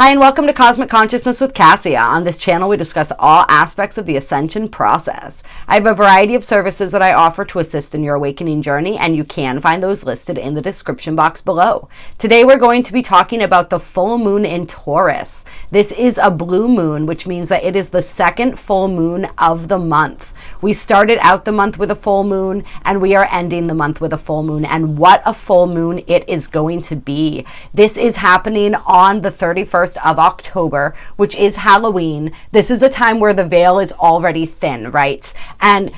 Hi, and welcome to Cosmic Consciousness with Cassia. On this channel, we discuss all aspects of the ascension process. I have a variety of services that I offer to assist in your awakening journey, and you can find those listed in the description box below. Today, we're going to be talking about the full moon in Taurus. This is a blue moon, which means that it is the second full moon of the month. We started out the month with a full moon, and we are ending the month with a full moon. And what a full moon it is going to be. This is happening on the 31st of October, which is Halloween. This is a time where the veil is already thin, right? And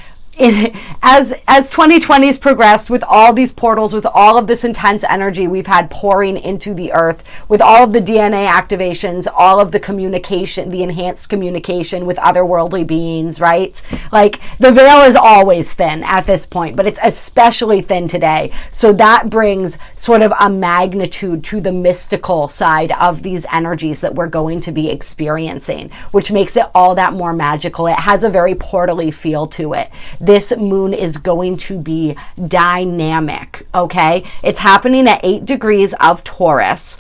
as 2020 has progressed with all these portals, with all of this intense energy we've had pouring into the earth, with all of the DNA activations, all of the communication, the enhanced communication with otherworldly beings, right? Like, the veil is always thin at this point, but it's especially thin today. So that brings sort of a magnitude to the mystical side of these energies that we're going to be experiencing, which makes it all that more magical. It has a very portally feel to it. This moon is going to be dynamic, okay? It's happening at 8 degrees of Taurus,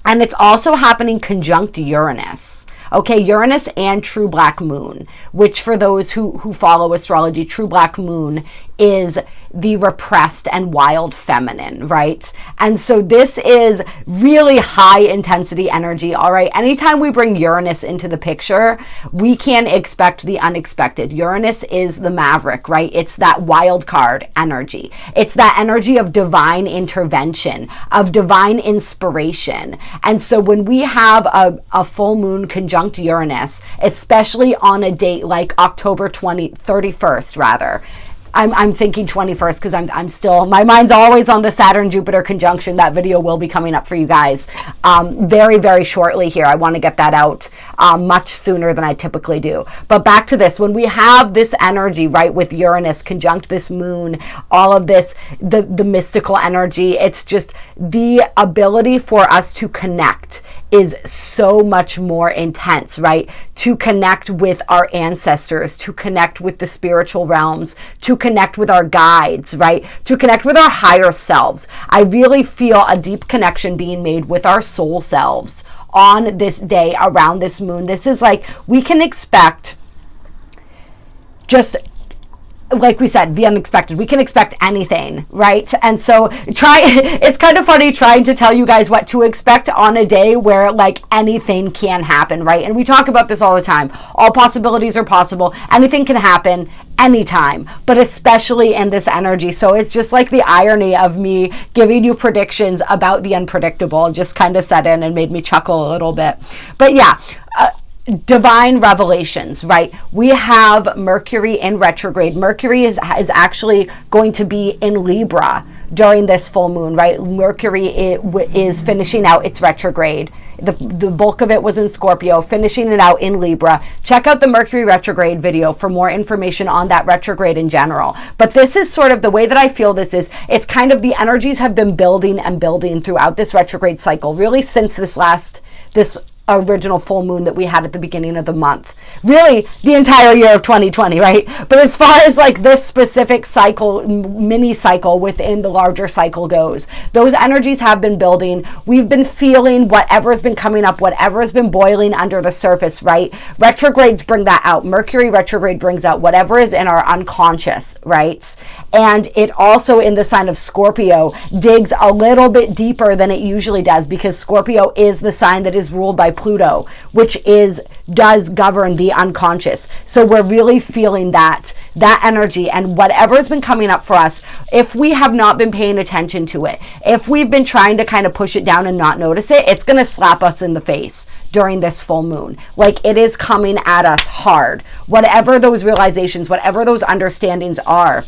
and it's also happening conjunct Uranus. Okay, Uranus and true black moon, which for those who follow astrology, true black moon is the repressed and wild feminine, right? And so this is really high intensity energy, all right? Anytime we bring Uranus into the picture, we can expect the unexpected. Uranus is the maverick, right? It's that wild card energy. It's that energy of divine intervention, of divine inspiration. And so when we have a full moon conjunct Uranus, especially on a date like October 31st rather, I'm thinking 21st because I'm still, my mind's always on the Saturn-Jupiter conjunction. That video will be coming up for you guys very, very shortly here. I want to get that out much sooner than I typically do. But back to this, when we have this energy, right, with Uranus conjunct this moon, all of this, the mystical energy, it's just the ability for us to connect is so much more intense, right? To connect with our ancestors, to connect with the spiritual realms, to connect with our guides, right? To connect with our higher selves. I really feel a deep connection being made with our soul selves on this day around this moon. This is like, we can expect just, like we said, the unexpected. We can expect anything, right? And so it's kind of funny trying to tell you guys what to expect on a day where like anything can happen, right? And we talk about this all the time. All possibilities are possible. Anything can happen anytime, but especially in this energy. So it's just like the irony of me giving you predictions about the unpredictable just kind of set in and made me chuckle a little bit. But yeah, divine revelations, right? We have Mercury in retrograde. Mercury is actually going to be in Libra during this full moon, right? Mercury is finishing out its retrograde. The bulk of it was in Scorpio, finishing it out in Libra. Check out the Mercury retrograde video for more information on that retrograde in general. But this is sort of the way that I feel this is, it's kind of the energies have been building and building throughout this retrograde cycle, really since this original full moon that we had at the beginning of the month. Really, the entire year of 2020, right? But as far as like this specific cycle, mini cycle within the larger cycle goes, those energies have been building. We've been feeling whatever has been coming up, whatever has been boiling under the surface, right? Retrogrades bring that out. Mercury retrograde brings out whatever is in our unconscious, right? And it also, in the sign of Scorpio, digs a little bit deeper than it usually does, because Scorpio is the sign that is ruled by Pluto, which does govern the unconscious. So we're really feeling that energy, and whatever has been coming up for us, if we have not been paying attention to it, if we've been trying to kind of push it down and not notice it, it's going to slap us in the face during this full moon. Like, it is coming at us hard. Whatever those realizations, whatever those understandings are.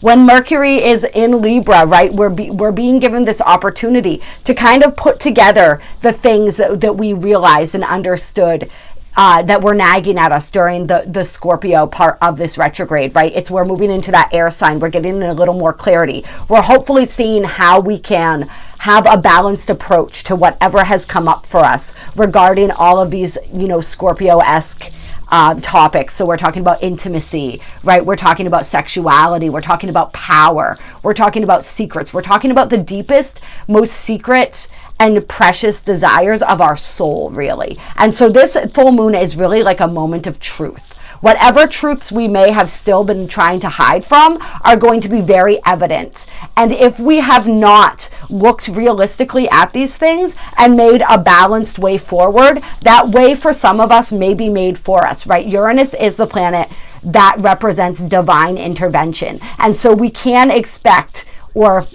When Mercury is in Libra, right, we're being given this opportunity to kind of put together the things that we realized and understood that were nagging at us during the Scorpio part of this retrograde, right? We're moving into that air sign. We're getting a little more clarity. We're hopefully seeing how we can have a balanced approach to whatever has come up for us regarding all of these, Scorpio-esque topics. So we're talking about intimacy, right? We're talking about sexuality. We're talking about power. We're talking about secrets. We're talking about the deepest, most secret and precious desires of our soul, really. And so this full moon is really like a moment of truth. Whatever truths we may have still been trying to hide from are going to be very evident. And if we have not looked realistically at these things and made a balanced way forward, that way for some of us may be made for us, right? Uranus is the planet that represents divine intervention. And so we can expect, or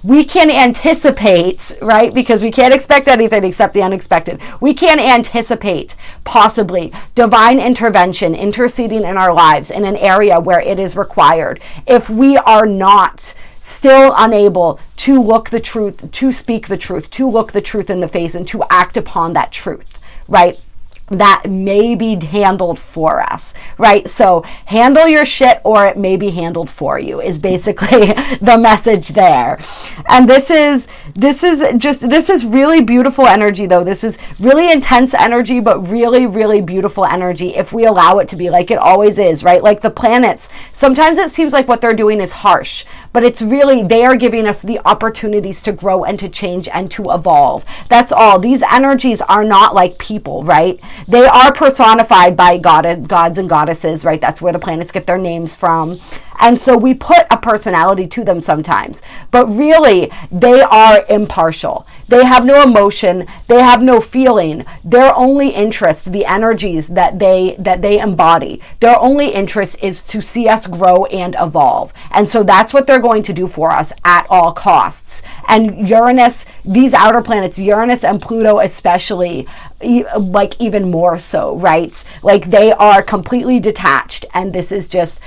we can anticipate, right? Because we can't expect anything except the unexpected. We can anticipate possibly divine intervention interceding in our lives in an area where it is required. If we are not still unable to look the truth, to speak the truth, to look the truth in the face and to act upon that truth, right? That may be handled for us, right? So handle your shit or it may be handled for you is basically the message there. And this is really beautiful energy though. This is really intense energy, but really, really beautiful energy if we allow it to be, like it always is, right? Like the planets, sometimes it seems like what they're doing is harsh, but it's really, they are giving us the opportunities to grow and to change and to evolve. That's all. These energies are not like people, right? They are personified by gods and goddesses, right? That's where the planets get their names from. And so we put a personality to them sometimes, but really they are impartial. They have no emotion. They have no feeling. Their only interest, the energies that they embody, their only interest is to see us grow and evolve. And so that's what they're going to do for us at all costs. And Uranus, these outer planets, Uranus and Pluto especially, like even more so, right? Like they are completely detached, and this is just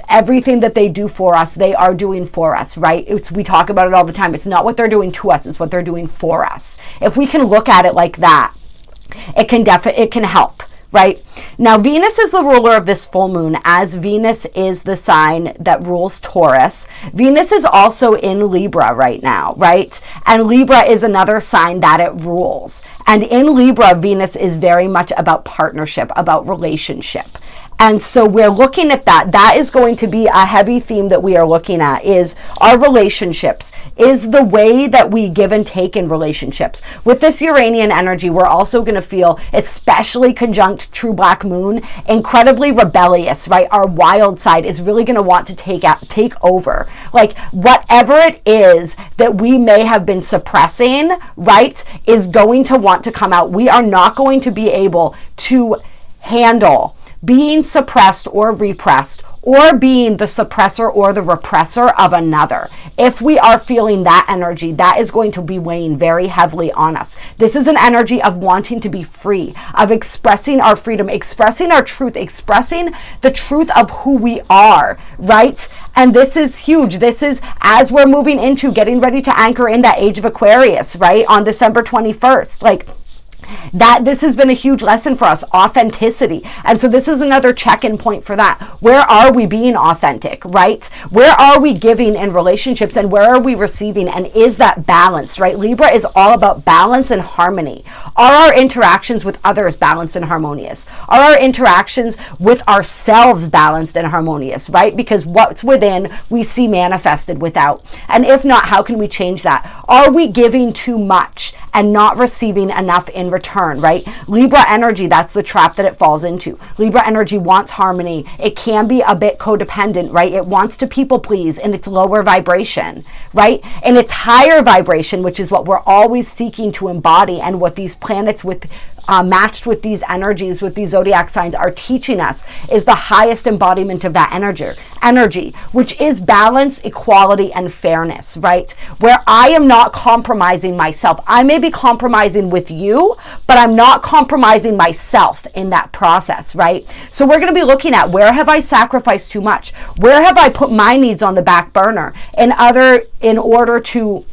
everything that they do for us, they are doing for us, right? We talk about it all the time. It's not what they're doing to us, it's what they're doing for us. If we can look at it like that, it can help, right? Now, Venus is the ruler of this full moon, as Venus is the sign that rules Taurus. Venus is also in Libra right now, right? And Libra is another sign that it rules. And in Libra, Venus is very much about partnership, about relationship. And so we're looking at that. That is going to be a heavy theme that we are looking at, is our relationships, is the way that we give and take in relationships. With this Uranian energy, we're also going to feel, especially conjunct true black moon, incredibly rebellious, right? Our wild side is really going to want to take over. Like whatever it is that we may have been suppressing, right, is going to want to come out. We are not going to be able to handle being suppressed or repressed, or being the suppressor or the repressor of another. If we are feeling that energy, that is going to be weighing very heavily on us. This is an energy of wanting to be free, of expressing our freedom, expressing our truth, expressing the truth of who we are, right? And this is huge. This is as we're moving into getting ready to anchor in that age of Aquarius, right? On December 21st, like, that this has been a huge lesson for us, authenticity. And so this is another check-in point for that. Where are we being authentic, right? Where are we giving in relationships, and where are we receiving? And is that balanced, right? Libra is all about balance and harmony. Are our interactions with others balanced and harmonious? Are our interactions with ourselves balanced and harmonious, right? Because what's within, we see manifested without. And if not, how can we change that? Are we giving too much and not receiving enough in return, right? Libra energy, that's the trap that it falls into. Libra energy wants harmony. It can be a bit codependent, right? It wants to people please in its lower vibration, right? And its higher vibration, which is what we're always seeking to embody, and what these planets with matched with these energies, with these zodiac signs are teaching us, is the highest embodiment of that energy, which is balance, equality, and fairness, right? Where I am not compromising myself. I may be compromising with you, but I'm not compromising myself in that process, right? So we're going to be looking at, where have I sacrificed too much? Where have I put my needs on the back burner in order to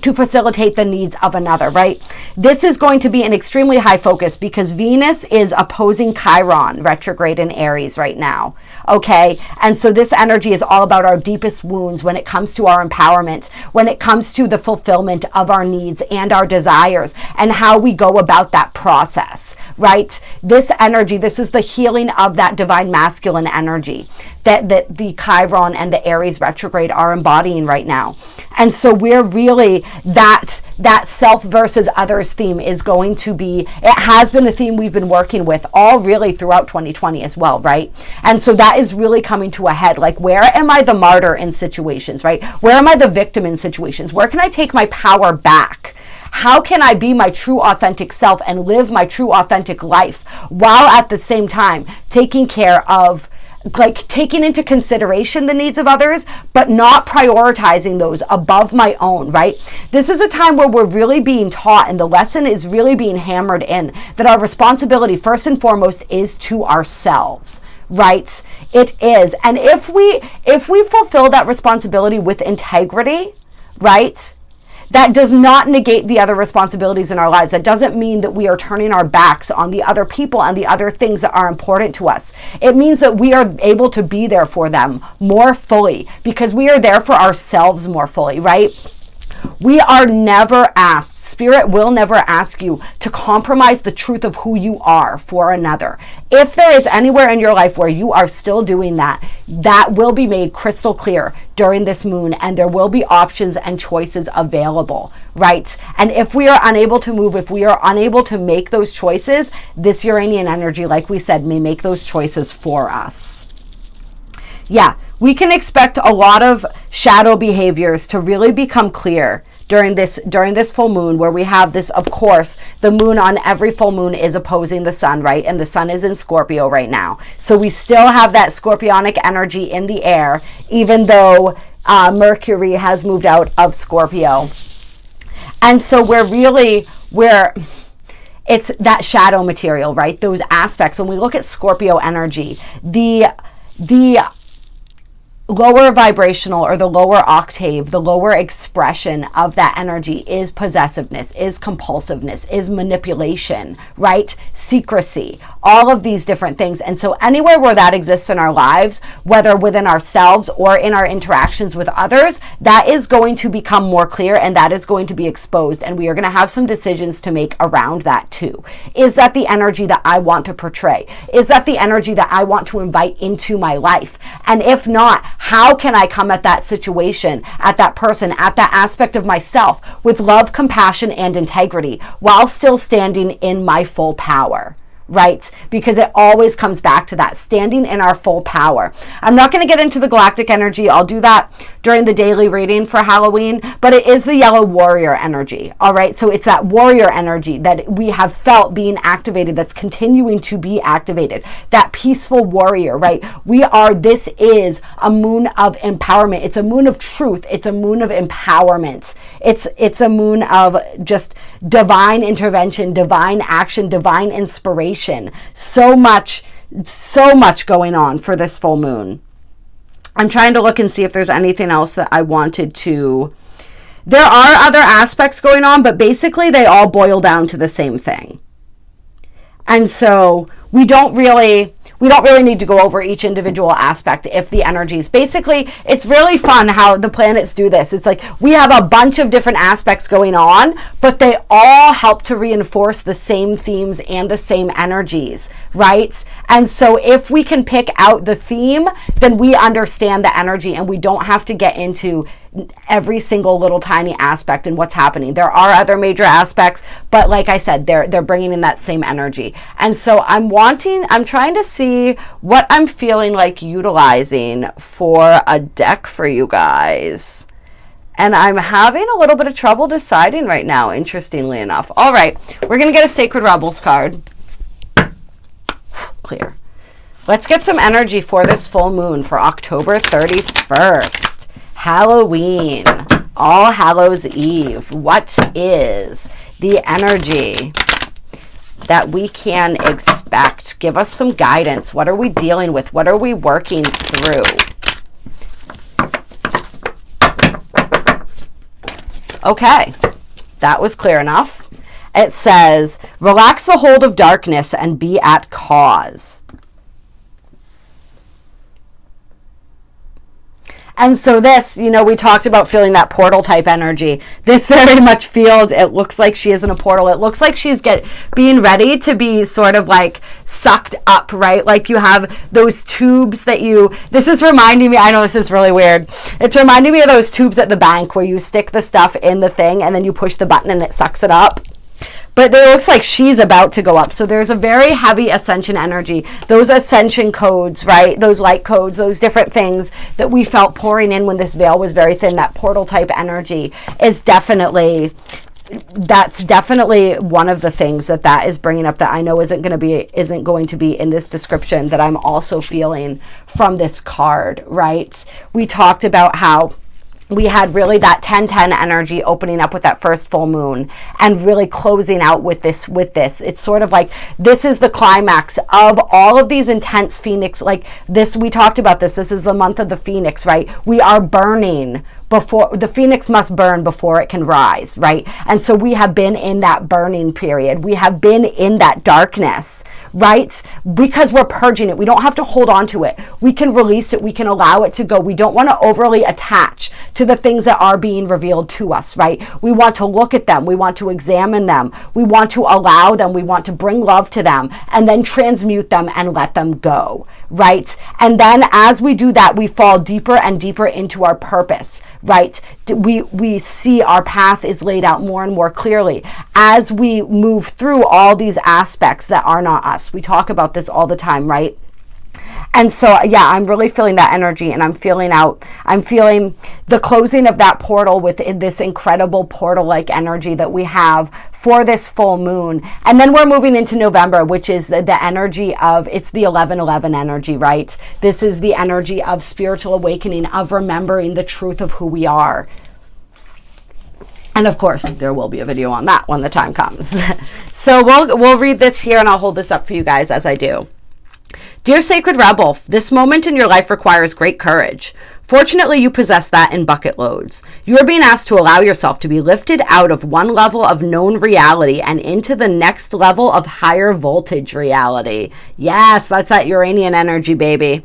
facilitate the needs of another, right? This is going to be an extremely high focus because Venus is opposing Chiron, retrograde in Aries right now. okay? And so this energy is all about our deepest wounds when it comes to our empowerment, when it comes to the fulfillment of our needs and our desires, and how we go about that process, right? This energy, this is the healing of that divine masculine energy that the Chiron and the Aries retrograde are embodying right now. And so we're really, that self versus others theme is going to be, it has been a theme we've been working with all really throughout 2020 as well, right? And so that is really coming to a head. Like, where am I the martyr in situations, right? Where am I the victim in situations? Where can I take my power back? How can I be my true authentic self and live my true authentic life while at the same time taking care of, like, taking into consideration the needs of others, but not prioritizing those above my own, right? This is a time where we're really being taught, and the lesson is really being hammered in, that our responsibility first and foremost is to ourselves, right? It is. And if we fulfill that responsibility with integrity, right, that does not negate the other responsibilities in our lives. That doesn't mean that we are turning our backs on the other people and the other things that are important to us. It means that we are able to be there for them more fully, because we are there for ourselves more fully, right? We are never asked, Spirit will never ask you to compromise the truth of who you are for another. If there is anywhere in your life where you are still doing that, that will be made crystal clear during this moon, and there will be options and choices available, right? And if we are unable to move, if we are unable to make those choices, this Uranian energy, like we said, may make those choices for us. Yeah, we can expect a lot of shadow behaviors to really become clear during this full moon, where we have this, of course, the moon on every full moon is opposing the sun, right? And the sun is in Scorpio right now. So we still have that scorpionic energy in the air, even though Mercury has moved out of Scorpio. And so it's that shadow material, right? Those aspects. When we look at Scorpio energy, the lower vibrational, or the lower octave, the lower expression of that energy is possessiveness, is compulsiveness, is manipulation, right? Secrecy, all of these different things. And so anywhere where that exists in our lives, whether within ourselves or in our interactions with others, that is going to become more clear, and that is going to be exposed. And we are going to have some decisions to make around that too. Is that the energy that I want to portray? Is that the energy that I want to invite into my life? And if not, how can I come at that situation, at that person, at that aspect of myself with love, compassion, and integrity, while still standing in my full power? Right? Because it always comes back to that, standing in our full power. I'm not going to get into the galactic energy. I'll do that during the daily reading for Halloween, but it is the yellow warrior energy. All right. So it's that warrior energy that we have felt being activated, that's continuing to be activated, that peaceful warrior, right? This is a moon of empowerment. It's a moon of truth. It's a moon of empowerment. It's a moon of just divine intervention, divine action, divine inspiration. So much going on for this full moon. I'm trying to look and see if there's anything else that I wanted to. There are other aspects going on, but basically they all boil down to the same thing. And so we don't really need to go over each individual aspect if the energies. Basically, it's really fun how the planets do this. It's like we have a bunch of different aspects going on, but they all help to reinforce the same themes and the same energies, right? And so if we can pick out the theme, then we understand the energy, and we don't have to get into every single little tiny aspect and what's happening. There are other major aspects, but like I said, they're bringing in that same energy. And so I'm trying to see what I'm feeling like utilizing for a deck for you guys. And I'm having a little bit of trouble deciding right now, interestingly enough. All right, we're going to get a Sacred Rebels card. Clear. Let's get some energy for this full moon for October 31st. Halloween, All Hallows Eve. What is the energy that we can expect? Give us some guidance. What are we dealing with? What are we working through? Okay, that was clear enough. It says, relax the hold of darkness and be at cause. And so this, you know, we talked about feeling that portal type energy. This very much feels, it looks like she is in a portal. It looks like she's being ready to be sort of like sucked up, right? Like you have those tubes that this is reminding me, I know this is really weird. It's reminding me of those tubes at the bank where you stick the stuff in the thing and then you push the button and it sucks it up. But it looks like she's about to go up. So there's a very heavy ascension energy. Those ascension codes, right? Those light codes, those different things that we felt pouring in when this veil was very thin, that portal type energy is definitely, that's definitely one of the things that is bringing up that I know isn't going to be in this description, that I'm also feeling from this card, right? We talked about how we had really that 10-10 energy opening up with that first full moon and really closing out with this. It's sort of like this is the climax of all of these intense phoenix, like this, we talked about this is the month of the phoenix, right? We are burning before the phoenix must burn before it can rise, right? And so we have been in that burning period. We have been in that darkness, right? Because we're purging it. We don't have to hold on to it. We can release it. We can allow it to go. We don't want to overly attach to the things that are being revealed to us, right? We want to look at them. We want to examine them. We want to allow them. We want to bring love to them and then transmute them and let them go, right? And then as we do that, we fall deeper and deeper into our purpose, right? We see our path is laid out more and more clearly as we move through all these aspects that are not us. We talk about this all the time, right? And so, yeah, I'm really feeling that energy, and I'm feeling the closing of that portal with this incredible portal-like energy that we have for this full moon. And then we're moving into November, which is the energy of, it's the 11/11 energy, right? This is the energy of spiritual awakening, of remembering the truth of who we are. And of course, there will be a video on that when the time comes. So we'll read this here, and I'll hold this up for you guys as I do. Dear Sacred Rebel, this moment in your life requires great courage. Fortunately, you possess that in bucket loads. You are being asked to allow yourself to be lifted out of one level of known reality and into the next level of higher voltage reality. Yes, that's that Uranian energy, baby.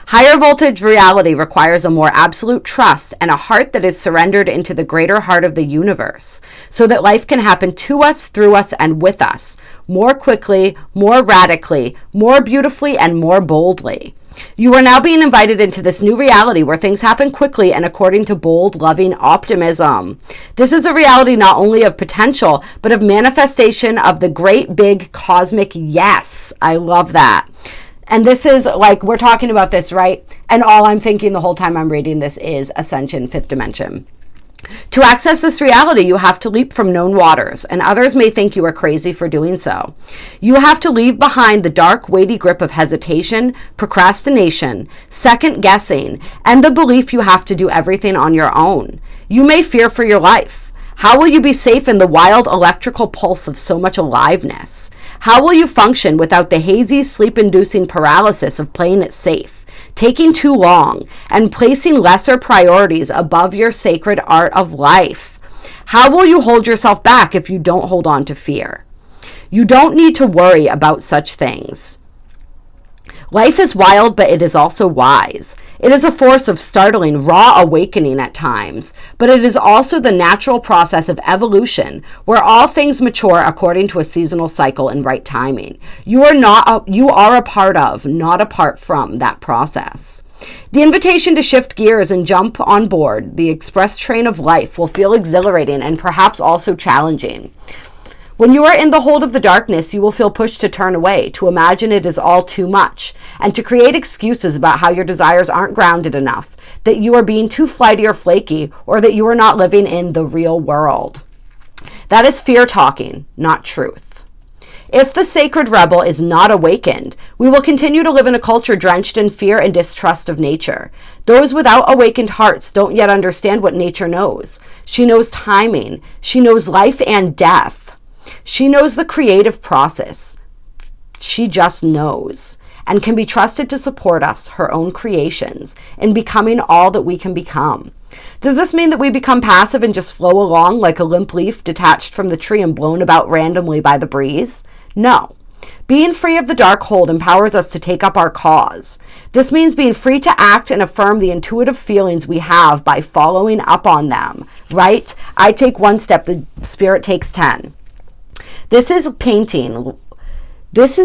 Higher voltage reality requires a more absolute trust and a heart that is surrendered into the greater heart of the universe, so that life can happen to us, through us, and with us, more quickly, more radically, more beautifully, and more boldly. You are now being invited into this new reality where things happen quickly and according to bold, loving optimism. This is a reality not only of potential, but of manifestation of the great, big, cosmic yes. I love that. And this is like, we're talking about this, right? And all I'm thinking the whole time I'm reading this is Ascension, 5th dimension. To access this reality, you have to leap from known waters, and others may think you are crazy for doing so. You have to leave behind the dark, weighty grip of hesitation, procrastination, second guessing, and the belief you have to do everything on your own. You may fear for your life. How will you be safe in the wild electrical pulse of so much aliveness? How will you function without the hazy, sleep-inducing paralysis of playing it safe, taking too long, and placing lesser priorities above your sacred art of life? How will you hold yourself back if you don't hold on to fear? You don't need to worry about such things. Life is wild, but it is also wise. It is a force of startling, raw awakening at times, but it is also the natural process of evolution, where all things mature according to a seasonal cycle and right timing. You are a part of, not apart from, that process. The invitation to shift gears and jump on board the express train of life will feel exhilarating and perhaps also challenging. When you are in the hold of the darkness, you will feel pushed to turn away, to imagine it is all too much, and to create excuses about how your desires aren't grounded enough, that you are being too flighty or flaky, or that you are not living in the real world. That is fear talking, not truth. If the sacred rebel is not awakened, we will continue to live in a culture drenched in fear and distrust of nature. Those without awakened hearts don't yet understand what nature knows. She knows timing. She knows life and death. She knows the creative process. She just knows, and can be trusted to support us, her own creations, in becoming all that we can become. Does this mean that we become passive and just flow along like a limp leaf detached from the tree and blown about randomly by the breeze? No. Being free of the dark hold empowers us to take up our cause. This means being free to act and affirm the intuitive feelings we have by following up on them, right? I take one step, the spirit takes 10. This is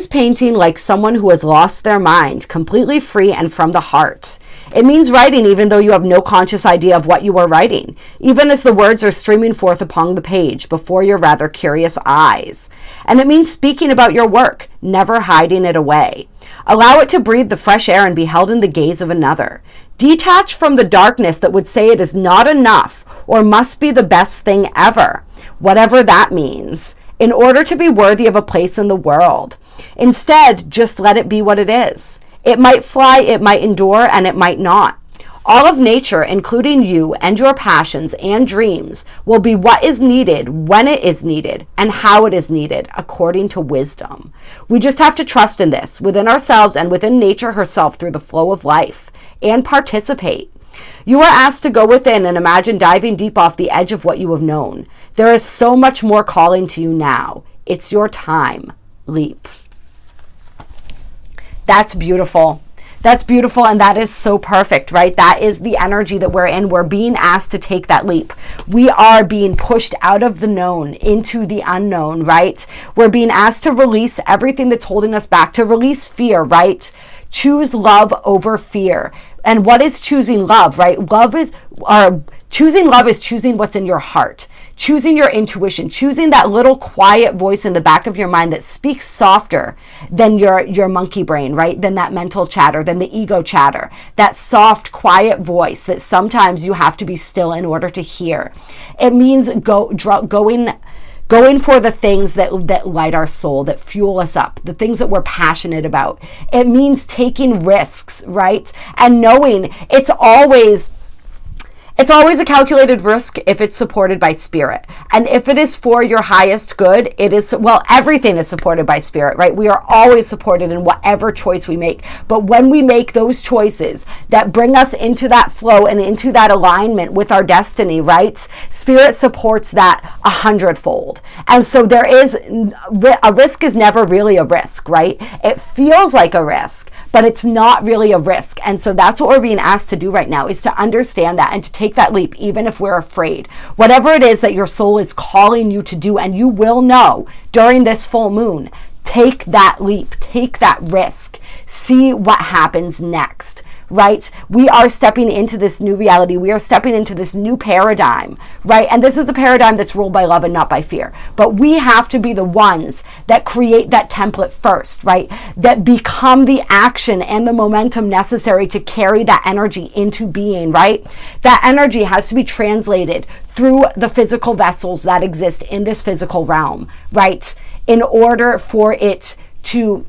painting like someone who has lost their mind, completely free and from the heart. It means writing even though you have no conscious idea of what you are writing, even as the words are streaming forth upon the page before your rather curious eyes. And it means speaking about your work, never hiding it away. Allow it to breathe the fresh air and be held in the gaze of another. Detach from the darkness that would say it is not enough or must be the best thing ever, whatever that means, in order to be worthy of a place in the world. Instead, just let it be what it is. It might fly, it might endure, and it might not. All of nature, including you and your passions and dreams, will be what is needed, when it is needed, and how it is needed, according to wisdom. We just have to trust in this, within ourselves and within nature herself through the flow of life, and participate. You are asked to go within and imagine diving deep off the edge of what you have known. There is so much more calling to you now. It's your time. Leap. That's beautiful. That's beautiful, and that is so perfect, right? That is the energy that we're in. We're being asked to take that leap. We are being pushed out of the known into the unknown, right? We're being asked to release everything that's holding us back, to release fear, right? Choose love over fear. And what is choosing love, right? Choosing love is choosing what's in your heart. Choosing your intuition, choosing that little quiet voice in the back of your mind that speaks softer than your monkey brain, right? Than that mental chatter, than the ego chatter. That soft, quiet voice that sometimes you have to be still in order to hear. It means going for the things that light our soul, that fuel us up, the things that we're passionate about. It means taking risks, right? And knowing it's always a calculated risk if it's supported by spirit. And if it is for your highest good, everything is supported by spirit, right? We are always supported in whatever choice we make. But when we make those choices that bring us into that flow and into that alignment with our destiny, right? Spirit supports that 100-fold. And so a risk is never really a risk, right? It feels like a risk, but it's not really a risk. And so that's what we're being asked to do right now, is to understand that and to take that leap, even if we're afraid. Whatever it is that your soul is calling you to do, and you will know during this full moon, take that leap, take that risk, see what happens next. Right? We are stepping into this new reality. We are stepping into this new paradigm, right? And this is a paradigm that's ruled by love and not by fear. But we have to be the ones that create that template first, right? That become the action and the momentum necessary to carry that energy into being, right? That energy has to be translated through the physical vessels that exist in this physical realm, right? In order for it to,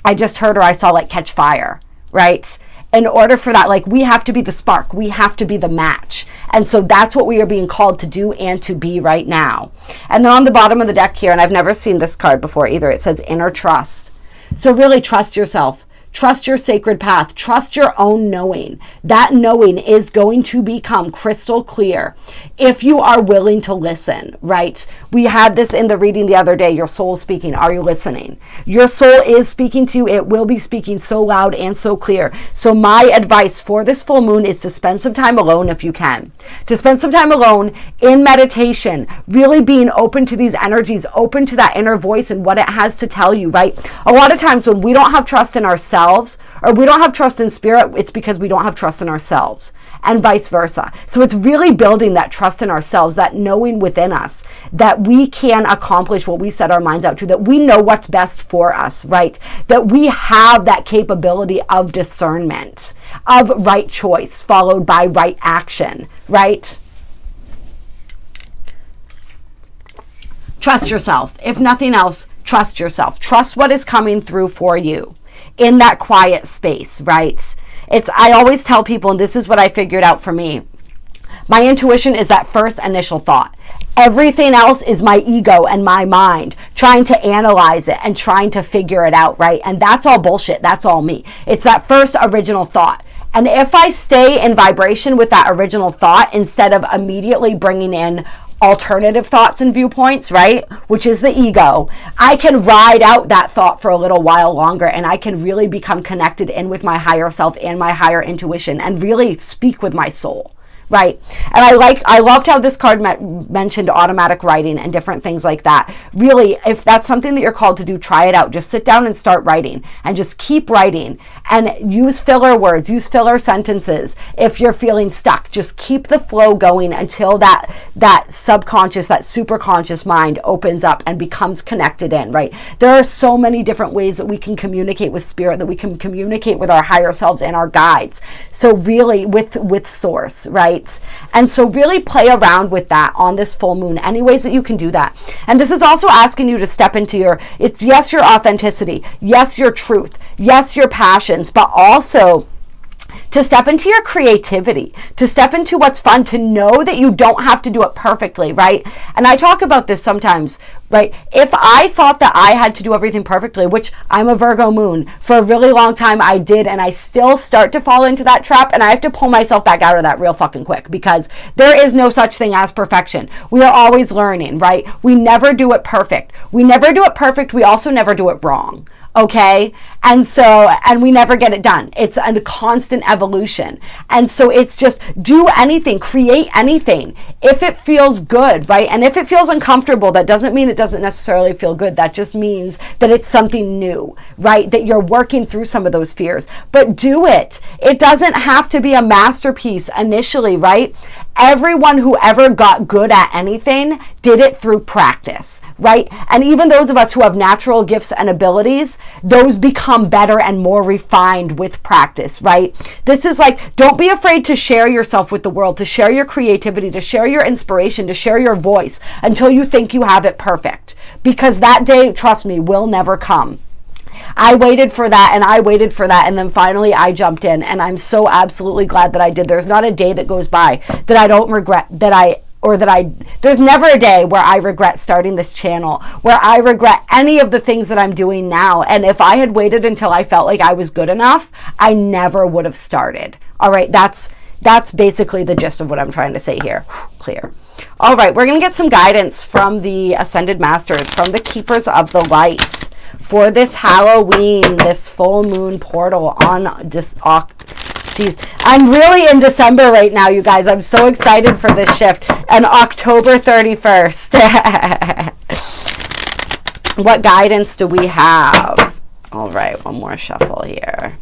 I just heard or I saw like catch fire, right? In order for that, we have to be the spark. We have to be the match. And so that's what we are being called to do and to be right now. And then on the bottom of the deck here, and I've never seen this card before either, it says inner trust. So really trust yourself. Trust your sacred path. Trust your own knowing. That knowing is going to become crystal clear if you are willing to listen, right? We had this in the reading the other day. Your soul speaking. Are you listening? Your soul is speaking to you. It will be speaking so loud and so clear. So my advice for this full moon is to spend some time alone if you can. To spend some time alone in meditation, really being open to these energies, open to that inner voice and what it has to tell you, right? A lot of times when we don't have trust in ourselves, or we don't have trust in spirit, it's because we don't have trust in ourselves, and vice versa. So it's really building that trust in ourselves, that knowing within us that we can accomplish what we set our minds out to, that we know what's best for us, right? That we have that capability of discernment, of right choice followed by right action, right? Trust yourself. If nothing else, trust yourself. Trust what is coming through for you in that quiet space, right? I always tell people, and this is what I figured out for me, my intuition is that first initial thought. Everything else is my ego and my mind trying to analyze it and trying to figure it out, right? And that's all bullshit. That's all me. It's that first original thought. And if I stay in vibration with that original thought, instead of immediately bringing in alternative thoughts and viewpoints, right? Which is the ego. I can ride out that thought for a little while longer, and I can really become connected in with my higher self and my higher intuition and really speak with my soul. Right. And I loved how this card mentioned automatic writing and different things like that. Really, if that's something that you're called to do, try it out. Just sit down and start writing and just keep writing and use filler words, use filler sentences. If you're feeling stuck, just keep the flow going until that subconscious, that superconscious mind opens up and becomes connected in, right? There are so many different ways that we can communicate with spirit, that we can communicate with our higher selves and our guides. So really with source, right? And so really play around with that on this full moon, any ways that you can do that. And this is also asking you to step into your authenticity, yes, your truth, yes, your passions, but also to step into your creativity, to step into what's fun, to know that you don't have to do it perfectly, right? And I talk about this sometimes, right? If I thought that I had to do everything perfectly, which I'm a Virgo moon, for a really long time I did, and I still start to fall into that trap, and I have to pull myself back out of that real fucking quick, because there is no such thing as perfection. We are always learning, right? We never do it perfect. We never do it perfect. We also never do it wrong. Okay. And we never get it done. It's a constant evolution. And so it's just do anything, create anything. If it feels good, right? And if it feels uncomfortable, that doesn't mean it doesn't necessarily feel good. That just means that it's something new, right? That you're working through some of those fears, but do it. It doesn't have to be a masterpiece initially, right? Everyone who ever got good at anything did it through practice, right? And even those of us who have natural gifts and abilities, those become better and more refined with practice, right? This is like, don't be afraid to share yourself with the world, to share your creativity, to share your inspiration, to share your voice until you think you have it perfect. Because that day, trust me, will never come. I waited for that and I waited for that, and then finally I jumped in, and I'm so absolutely glad that I did. There's not a day that goes by that I don't regret there's never a day where I regret starting this channel, where I regret any of the things that I'm doing now. And if I had waited until I felt like I was good enough, I never would have started. All right, that's basically the gist of what I'm trying to say here. Clear. All right, we're going to get some guidance from the Ascended Masters, from the Keepers of the Light, for this Halloween, this full moon portal on this Jeez, I'm really in December right now, you guys. I'm so excited for this shift. And October 31st. What guidance do we have? All right, one more shuffle here.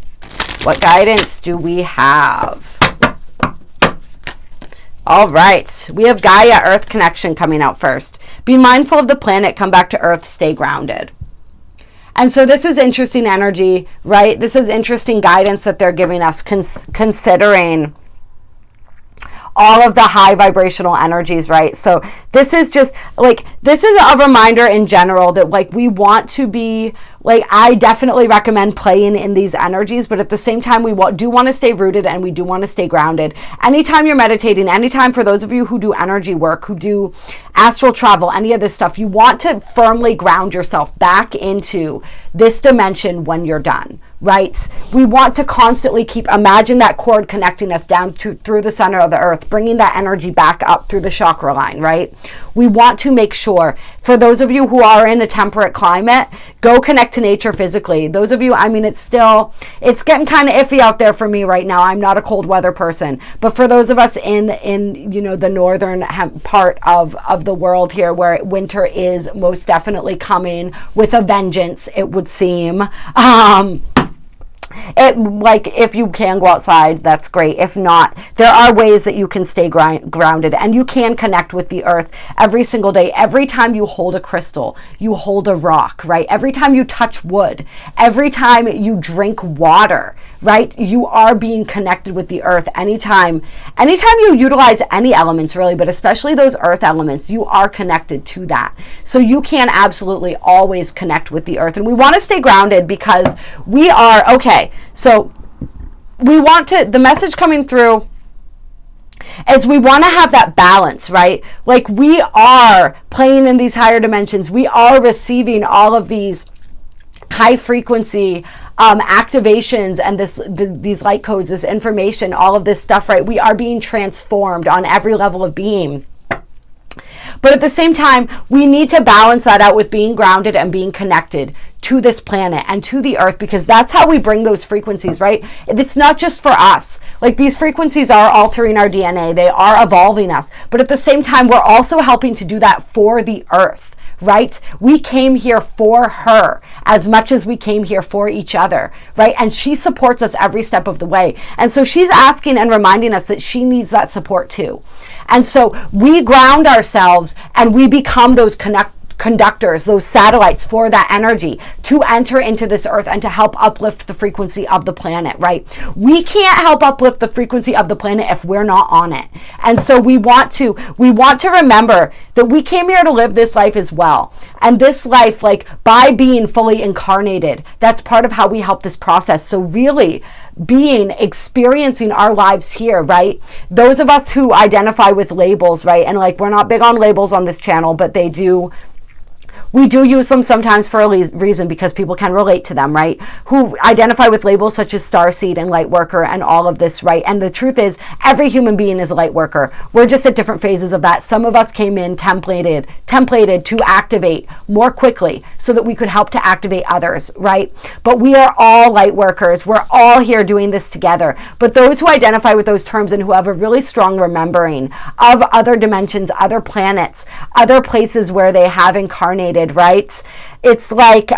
What guidance do we have? All right, we have Gaia Earth connection coming out first. Be mindful of the planet, come back to Earth, stay grounded. And so this is interesting energy, right? This is interesting guidance that they're giving us, considering all of the high vibrational energies, right? So this is just like, this is a reminder in general that like we want to be, like, I definitely recommend playing in these energies, but at the same time, we do want to stay rooted and we do want to stay grounded. Anytime you're meditating, anytime for those of you who do energy work, who do astral travel, any of this stuff, you want to firmly ground yourself back into this dimension when you're done, right? We want to constantly imagine that cord connecting us down through the center of the earth, bringing that energy back up through the chakra line, right? We want to make sure, for those of you who are in a temperate climate, go connect to nature physically. Those of you, I mean, it's getting kind of iffy out there for me right now. I'm not a cold weather person, but for those of us in you know, the northern part of the world here, where winter is most definitely coming with a vengeance, it would seem. Like, if you can go outside, that's great. If not, there are ways that you can stay grounded, and you can connect with the earth every single day. Every time you hold a crystal, you hold a rock, right? Every time you touch wood, every time you drink water, right? You are being connected with the earth. Anytime you utilize any elements, really, but especially those earth elements, you are connected to that. So you can absolutely always connect with the earth. And we want to stay grounded because we are, okay, so we want to, the message coming through is we want to have that balance, right? Like, we are playing in these higher dimensions. We are receiving all of these high frequency activations and these light codes, this information, all of this stuff, right? We are being transformed on every level of being. But at the same time, we need to balance that out with being grounded and being connected to this planet and to the earth, because that's how we bring those frequencies, right? It's not just for us. Like, these frequencies are altering our DNA. They are evolving us. But at the same time, we're also helping to do that for the earth, right? We came here for her as much as we came here for each other, right? And she supports us every step of the way. And so she's asking and reminding us that she needs that support too. And so we ground ourselves and we become those conductors, those satellites for that energy to enter into this earth and to help uplift the frequency of the planet, right? We can't help uplift the frequency of the planet if we're not on it. And so we want to remember that we came here to live this life as well. And this life, like, by being fully incarnated, that's part of how we help this process. So really experiencing our lives here, right? Those of us who identify with labels, right? And like, we're not big on labels on this channel, but we do use them sometimes for a reason, because people can relate to them, right? Who identify with labels such as starseed and light worker and all of this, right? And the truth is, every human being is a light worker. We're just at different phases of that. Some of us came in templated to activate more quickly so that we could help to activate others, right? But we are all light workers. We're all here doing this together. But those who identify with those terms and who have a really strong remembering of other dimensions, other planets, other places where they have incarnated, right? It's like,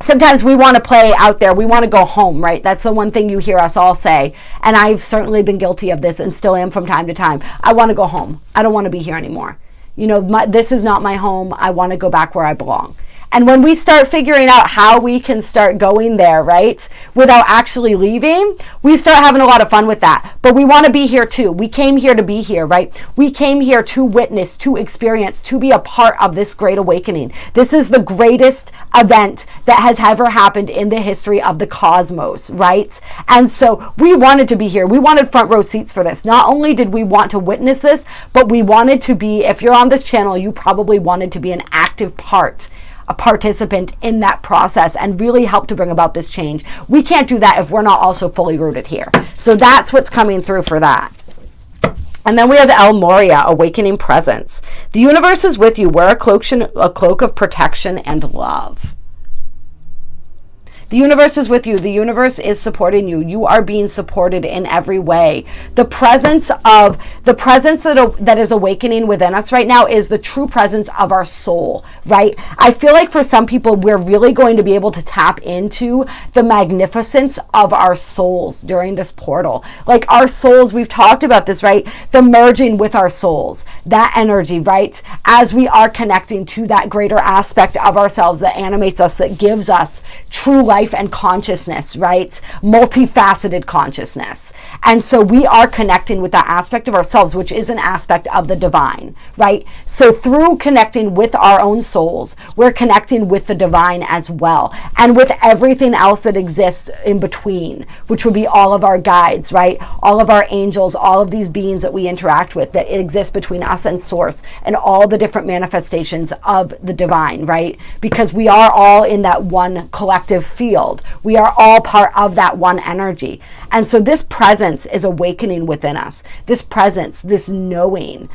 sometimes we want to play out there. We want to go home, right? That's the one thing you hear us all say. And I've certainly been guilty of this and still am from time to time. I want to go home. I don't want to be here anymore. You know, this is not my home. I want to go back where I belong. And when we start figuring out how we can start going there, right, without actually leaving, we start having a lot of fun with that. But we want to be here too. We came here to be here, right? We came here to witness, to experience, to be a part of this great awakening. This is the greatest event that has ever happened in the history of the cosmos, right? And so we wanted to be here. We wanted front row seats for this. Not only did we want to witness this, but we wanted to be, if you're on this channel, you probably wanted to be an active part, a participant in that process, and really help to bring about this change. We can't do that if we're not also fully rooted here. So that's what's coming through for that. And then we have El Moria, Awakening Presence. The universe is with you. Wear a cloak of protection and love. The universe is with you. The universe is supporting you. You are being supported in every way. The presence that is awakening within us right now is the true presence of our soul, right? I feel like for some people, we're really going to be able to tap into the magnificence of our souls during this portal. Like, our souls, we've talked about this, right? The merging with our souls, that energy, right? As we are connecting to that greater aspect of ourselves that animates us, that gives us true life and consciousness, right? Multifaceted consciousness. And so we are connecting with that aspect of ourselves, which is an aspect of the divine, right? So through connecting with our own souls, we're connecting with the divine as well, and with everything else that exists in between, which would be all of our guides, right? All of our angels, all of these beings that we interact with that exist between us and source, and all the different manifestations of the divine, right? Because we are all in that one collective field. We are all part of that one energy. And so this presence is awakening within us. This presence, this knowing.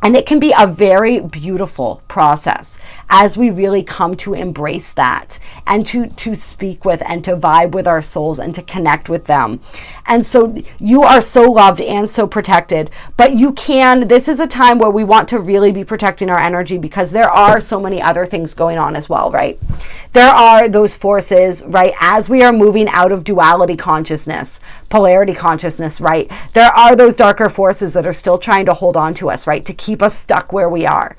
And it can be a very beautiful process as we really come to embrace that and to speak with and to vibe with our souls and to connect with them. And so you are so loved and so protected, but this is a time where we want to really be protecting our energy, because there are so many other things going on as well, right? There are those forces, right? As we are moving out of duality consciousness, polarity consciousness, right? There are those darker forces that are still trying to hold on to us, right? To keep us stuck where we are.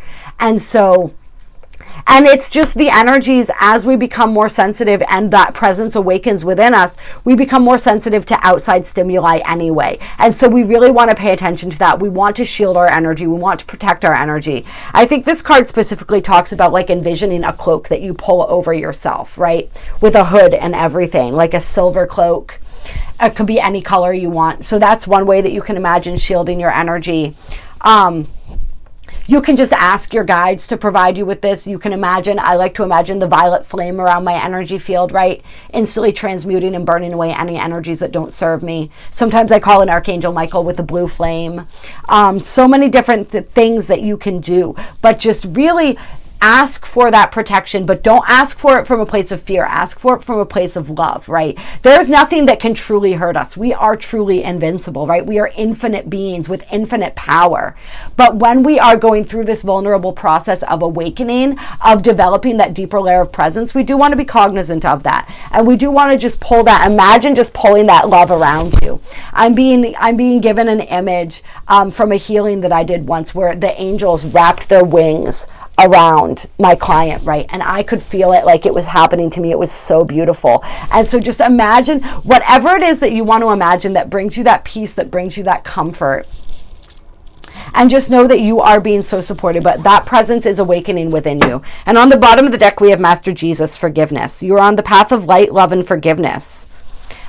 And it's just the energies, as we become more sensitive and that presence awakens within us, we become more sensitive to outside stimuli anyway. And so we really want to pay attention to that. We want to shield our energy. We want to protect our energy. I think this card specifically talks about like envisioning a cloak that you pull over yourself, right? With a hood and everything, like a silver cloak. It could be any color you want. So that's one way that you can imagine shielding your energy. You can just ask your guides to provide you with this. You can imagine, I like to imagine the violet flame around my energy field, right? Instantly transmuting and burning away any energies that don't serve me. Sometimes I call in Archangel Michael with the blue flame. So many different things that you can do, but just really ask for that protection, but don't ask for it from a place of fear. Ask for it from a place of love, right? There's nothing that can truly hurt us. We are truly invincible, right? We are infinite beings with infinite power. But when we are going through this vulnerable process of awakening, of developing that deeper layer of presence, we do want to be cognizant of that. And we do want to just pull that, imagine just pulling that love around you. I'm being given an image from a healing that I did once where the angels wrapped their wings around my client, right? And I could feel it like it was happening to me. It was so beautiful. And so just imagine whatever it is that you want to imagine that brings you that peace, that brings you that comfort. And just know that you are being so supported, but that presence is awakening within you. And on the bottom of the deck, we have Master Jesus, forgiveness. You are on the path of light, love, and forgiveness.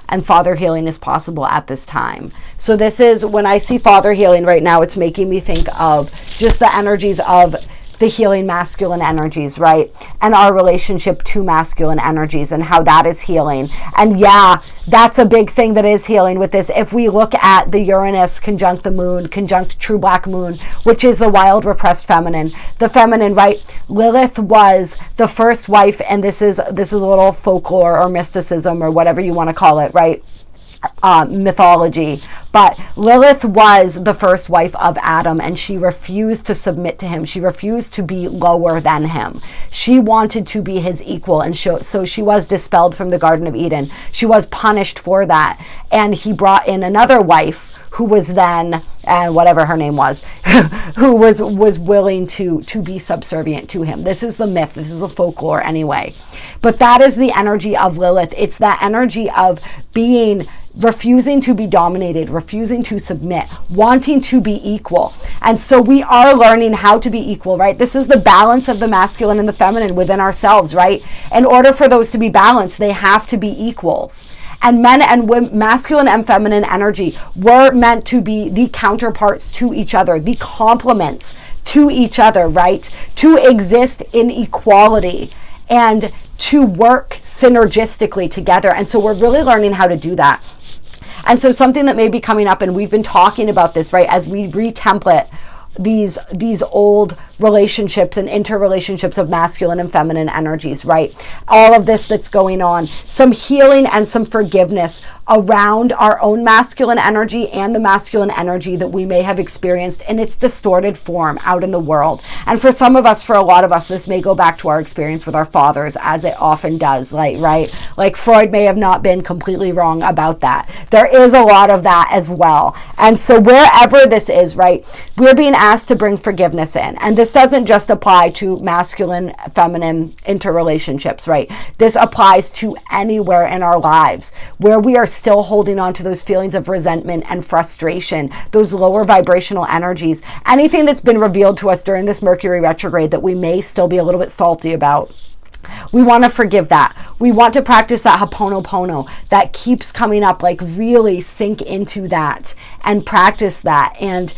And Father healing is possible at this time. So this is, when I see Father healing right now, it's making me think of just the energies of the healing masculine energies, right? And our relationship to masculine energies and how that is healing. And yeah, that's a big thing that is healing with this. If we look at the Uranus conjunct the moon, conjunct true black moon, which is the wild repressed feminine, the feminine, right? Lilith was the first wife, and this is a little folklore or mysticism or whatever you want to call it, right? Mythology, but Lilith was the first wife of Adam, and she refused to submit to him. She refused to be lower than him. She wanted to be his equal, and so she was dispelled from the Garden of Eden. She was punished for that, and he brought in another wife who was then, and whatever her name was, who was willing to be subservient to him. This is the myth. This is the folklore anyway. But that is the energy of Lilith. It's that energy of refusing to be dominated, refusing to submit, wanting to be equal. And so we are learning how to be equal, right? This is the balance of the masculine and the feminine within ourselves, right? In order for those to be balanced, they have to be equals. And men and women, masculine and feminine energy, were meant to be the counterparts to each other, the complements to each other, right? To exist in equality and to work synergistically together. And so we're really learning how to do that. And so something that may be coming up, and we've been talking about this, right, as we retemplate these old relationships and interrelationships of masculine and feminine energies, right? All of this that's going on, some healing and some forgiveness around our own masculine energy and the masculine energy that we may have experienced in its distorted form out in the world. And for some of us, for a lot of us, this may go back to our experience with our fathers, as it often does, like, right? Like Freud may have not been completely wrong about that. There is a lot of that as well. And so wherever this is, right, we're being asked to bring forgiveness in. And this doesn't just apply to masculine, feminine interrelationships, right? This applies to anywhere in our lives where we are still holding on to those feelings of resentment and frustration, those lower vibrational energies, anything that's been revealed to us during this Mercury retrograde that we may still be a little bit salty about. We want to forgive that. We want to practice that Ho'oponopono that keeps coming up, like really sink into that and practice that and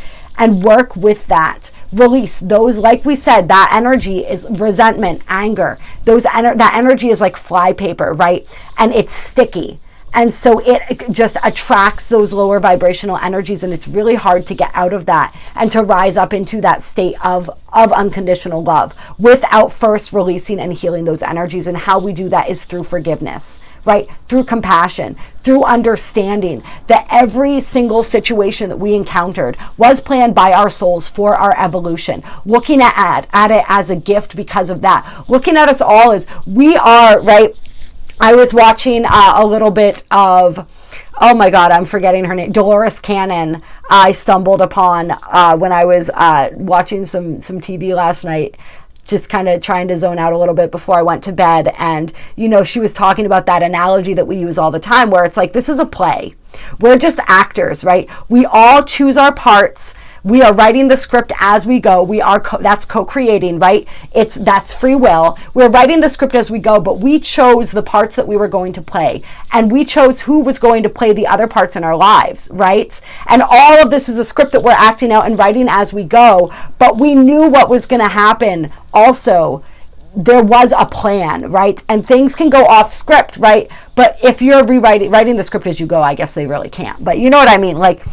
work with that. Release those, like we said, that energy is resentment, anger. That energy is like flypaper, right? And it's sticky. And so it just attracts those lower vibrational energies, and it's really hard to get out of that and to rise up into that state of unconditional love without first releasing and healing those energies. And how we do that is through forgiveness, right? Through compassion, through understanding that every single situation that we encountered was planned by our souls for our evolution. Looking at it as a gift because of that. Looking at us all as we are, right? I was watching a little bit of, oh my God, I'm forgetting her name, Dolores Cannon. I stumbled upon when I was watching some TV last night, just kind of trying to zone out a little bit before I went to bed. And, you know, she was talking about that analogy that we use all the time, where it's like, this is a play. We're just actors, right? We all choose our parts. We are writing the script as we go. That's co-creating, right? That's free will. We're writing the script as we go, but we chose the parts that we were going to play, and we chose who was going to play the other parts in our lives, right? And all of this is a script that we're acting out and writing as we go, but we knew what was going to happen. Also, there was a plan, right? And things can go off script, right? But if you're writing the script as you go, I guess they really can't. But you know what I mean? Like,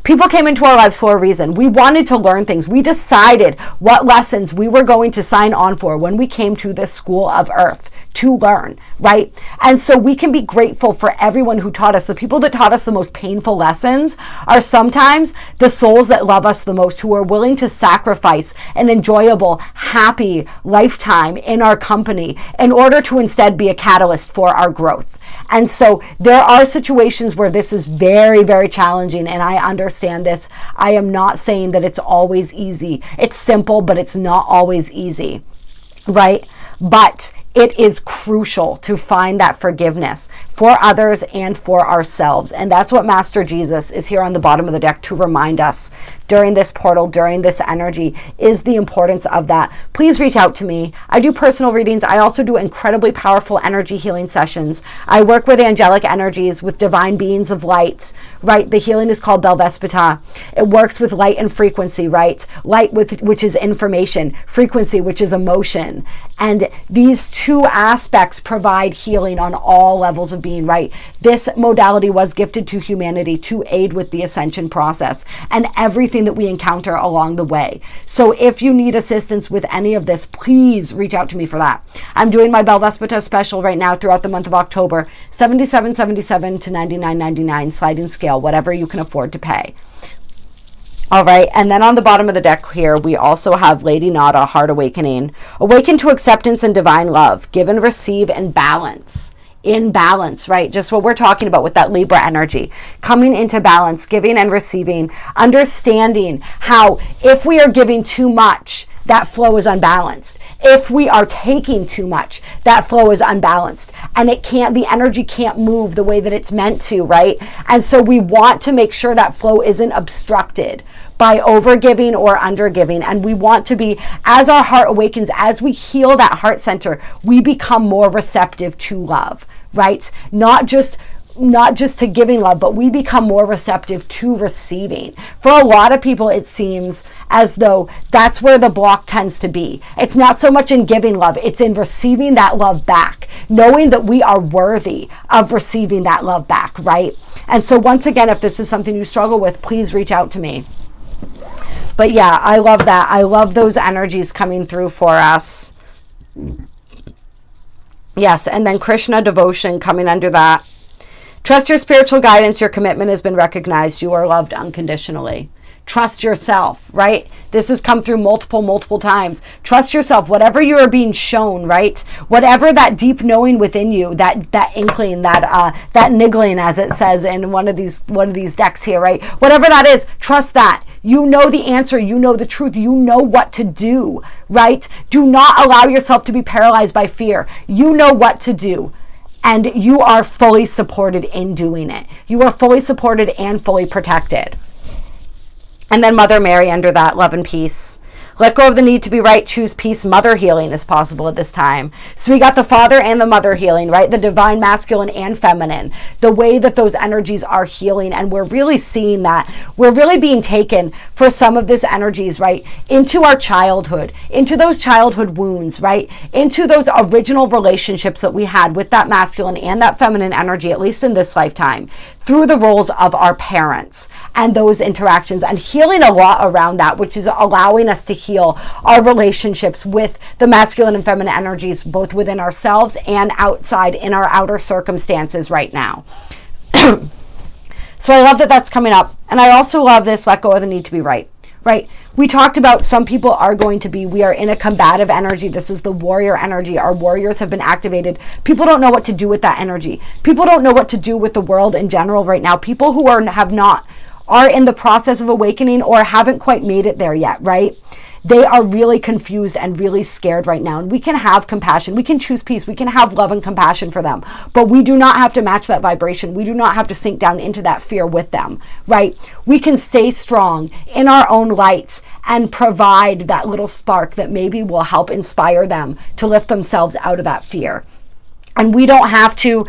people came into our lives for a reason. We wanted to learn things. We decided what lessons we were going to sign on for when we came to this school of Earth to learn, right? And so we can be grateful for everyone who taught us. The people that taught us the most painful lessons are sometimes the souls that love us the most, who are willing to sacrifice an enjoyable, happy lifetime in our company in order to instead be a catalyst for our growth. And so there are situations where this is very, very challenging, and I understand this. I am not saying that it's always easy. It's simple, but it's not always easy, right? But it is crucial to find that forgiveness for others and for ourselves. And that's what Master Jesus is here on the bottom of the deck to remind us during this portal, during this energy, is the importance of that. Please reach out to me. I do personal readings. I also do incredibly powerful energy healing sessions. I work with angelic energies, with divine beings of light, right? The healing is called Belvespita. It works with light and frequency, right? Light, which is information, frequency, which is emotion. And these two aspects provide healing on all levels of being, right? This modality was gifted to humanity to aid with the ascension process and everything that we encounter along the way. So if you need assistance with any of this, please reach out to me for that. I'm doing my Belvespita special right now throughout the month of October, $77.77 to $99.99 sliding scale, whatever you can afford to pay. All right, and then on the bottom of the deck here, we also have Lady Nada, Heart Awakening. Awaken to acceptance and divine love. Give and receive in balance. In balance, right? Just what we're talking about with that Libra energy. Coming into balance, giving and receiving. Understanding how if we are giving too much, that flow is unbalanced. If we are taking too much, that flow is unbalanced. And the energy can't move the way that it's meant to, right? And so we want to make sure that flow isn't obstructed by overgiving or undergiving. And we want to be, as our heart awakens, as we heal that heart center, we become more receptive to love, right? Not just to giving love, but we become more receptive to receiving. For a lot of people, it seems as though that's where the block tends to be. It's not so much in giving love, it's in receiving that love back, knowing that we are worthy of receiving that love back, right? And so once again, if this is something you struggle with, please reach out to me. But yeah, I love that. I love those energies coming through for us. Yes, and then Krishna devotion coming under that. Trust your spiritual guidance. Your commitment has been recognized. You are loved unconditionally. Trust yourself, right? This has come through multiple times. Trust yourself. Whatever you are being shown, right? Whatever that deep knowing within you, that inkling, that niggling, as it says in one of these decks here, right? Whatever that is, trust that. You know the answer. You know the truth. You know what to do, right? Do not allow yourself to be paralyzed by fear. You know what to do. And you are fully supported in doing it. You are fully supported and fully protected. And then Mother Mary under that, love and peace. Let go of the need to be right. Choose peace. Mother healing is possible at this time. So we got the father and the mother healing, right? The divine masculine and feminine. The way that those energies are healing. And we're really seeing that. We're really being taken for some of this energies, right? Into our childhood. Into those childhood wounds, right? Into those original relationships that we had with that masculine and that feminine energy, at least in this lifetime. Through the roles of our parents and those interactions. And healing a lot around that, which is allowing us to heal our relationships with the masculine and feminine energies, both within ourselves and outside in our outer circumstances right now. So I love that that's coming up. And I also love this, let go of the need to be right, right? We talked about some people are going to be, we are in a combative energy. This is the warrior energy. Our warriors have been activated. People don't know what to do with that energy. People don't know what to do with the world in general right now. People who are in the process of awakening or haven't quite made it there yet, right? they are really confused and really scared right now. And we can have compassion. We can choose peace. We can have love and compassion for them. But we do not have to match that vibration. We do not have to sink down into that fear with them, right? We can stay strong in our own lights and provide that little spark that maybe will help inspire them to lift themselves out of that fear. And we don't have to